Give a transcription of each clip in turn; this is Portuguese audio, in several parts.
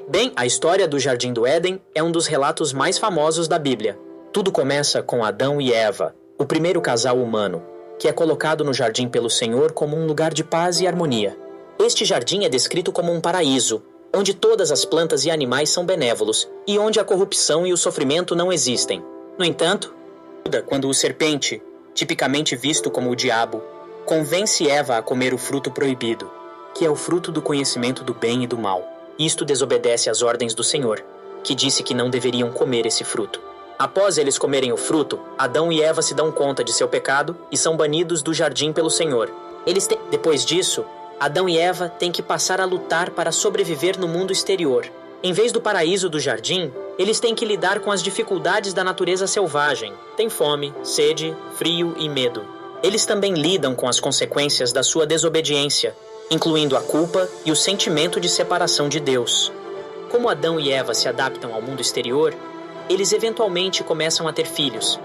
Bem, a história do Jardim do Éden é um dos relatos mais famosos da Bíblia. Tudo começa com Adão e Eva, o primeiro casal humano, que é colocado no jardim pelo Senhor como um lugar de paz e harmonia. Este jardim é descrito como um paraíso, onde todas as plantas e animais são benévolos e onde a corrupção e o sofrimento não existem. No entanto, quando o serpente, tipicamente visto como o diabo, convence Eva a comer o fruto proibido, que é o fruto do conhecimento do bem e do mal. Isto desobedece às ordens do Senhor, que disse que não deveriam comer esse fruto. Após eles comerem o fruto, Adão e Eva se dão conta de seu pecado e são banidos do jardim pelo Senhor. Depois disso, Adão e Eva têm que passar a lutar para sobreviver no mundo exterior. Em vez do paraíso do jardim, eles têm que lidar com as dificuldades da natureza selvagem. Tem fome, sede, frio e medo. Eles também lidam com as consequências da sua desobediência, incluindo a culpa e o sentimento de separação de Deus. Como Adão e Eva se adaptam ao mundo exterior, eles eventualmente começam a ter filhos,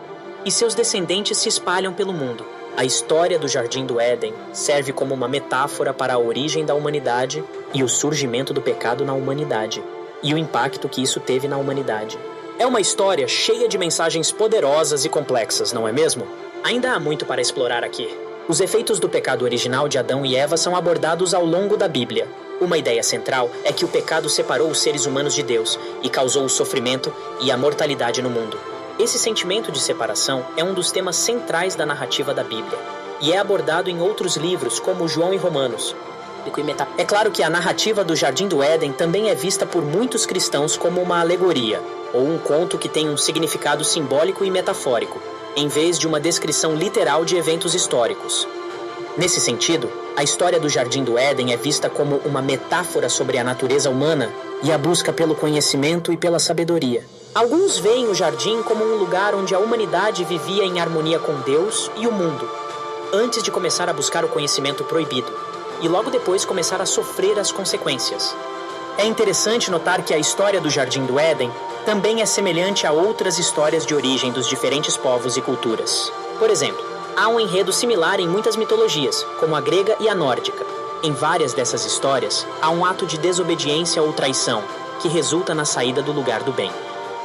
e seus descendentes se espalham pelo mundo. A história do Jardim do Éden serve como uma metáfora para a origem da humanidade e o surgimento do pecado na humanidade, e o impacto que isso teve na humanidade. É uma história cheia de mensagens poderosas e complexas, não é mesmo? Ainda há muito para explorar aqui. Os efeitos do pecado original de Adão e Eva são abordados ao longo da Bíblia. Uma ideia central é que o pecado separou os seres humanos de Deus e causou o sofrimento e a mortalidade no mundo. Esse sentimento de separação é um dos temas centrais da narrativa da Bíblia e é abordado em outros livros, como João e Romanos. É claro que a narrativa do Jardim do Éden também é vista por muitos cristãos como uma alegoria, ou um conto que tem um significado simbólico e metafórico, em vez de uma descrição literal de eventos históricos. Nesse sentido, a história do Jardim do Éden é vista como uma metáfora sobre a natureza humana e a busca pelo conhecimento e pela sabedoria. Alguns veem o jardim como um lugar onde a humanidade vivia em harmonia com Deus e o mundo, antes de começar a buscar o conhecimento proibido, e logo depois começar a sofrer as consequências. É interessante notar que a história do Jardim do Éden também é semelhante a outras histórias de origem dos diferentes povos e culturas. Por exemplo, há um enredo similar em muitas mitologias, como a grega e a nórdica. Em várias dessas histórias, há um ato de desobediência ou traição, que resulta na saída do lugar do bem.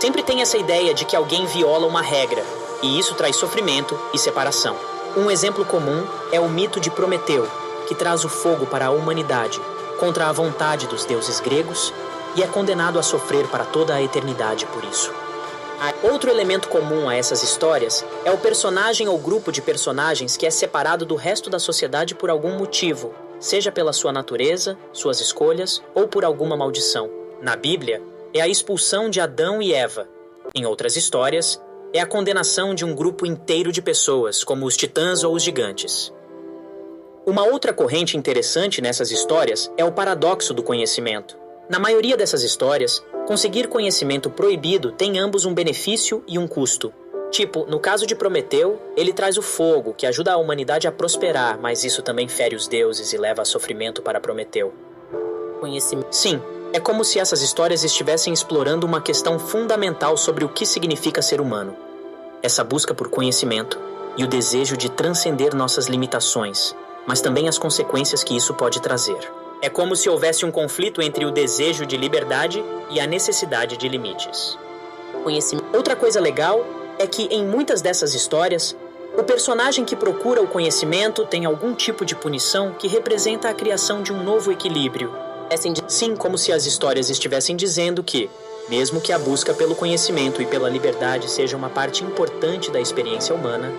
Sempre tem essa ideia de que alguém viola uma regra, e isso traz sofrimento e separação. Um exemplo comum é o mito de Prometeu, que traz o fogo para a humanidade, contra a vontade dos deuses gregos, e é condenado a sofrer para toda a eternidade por isso. Outro elemento comum a essas histórias é o personagem ou grupo de personagens que é separado do resto da sociedade por algum motivo, seja pela sua natureza, suas escolhas ou por alguma maldição. Na Bíblia, é a expulsão de Adão e Eva. Em outras histórias, é a condenação de um grupo inteiro de pessoas, como os titãs ou os gigantes. Uma outra corrente interessante nessas histórias é o paradoxo do conhecimento. Na maioria dessas histórias, conseguir conhecimento proibido tem ambos um benefício e um custo. Tipo, no caso de Prometeu, ele traz o fogo, que ajuda a humanidade a prosperar, mas isso também fere os deuses e leva a sofrimento para Prometeu. Sim, é como se essas histórias estivessem explorando uma questão fundamental sobre o que significa ser humano. Essa busca por conhecimento e o desejo de transcender nossas limitações, mas também as consequências que isso pode trazer. É como se houvesse um conflito entre o desejo de liberdade e a necessidade de limites. Outra coisa legal é que em muitas dessas histórias, o personagem que procura o conhecimento tem algum tipo de punição que representa a criação de um novo equilíbrio. Sim, como se as histórias estivessem dizendo que, mesmo que a busca pelo conhecimento e pela liberdade seja uma parte importante da experiência humana,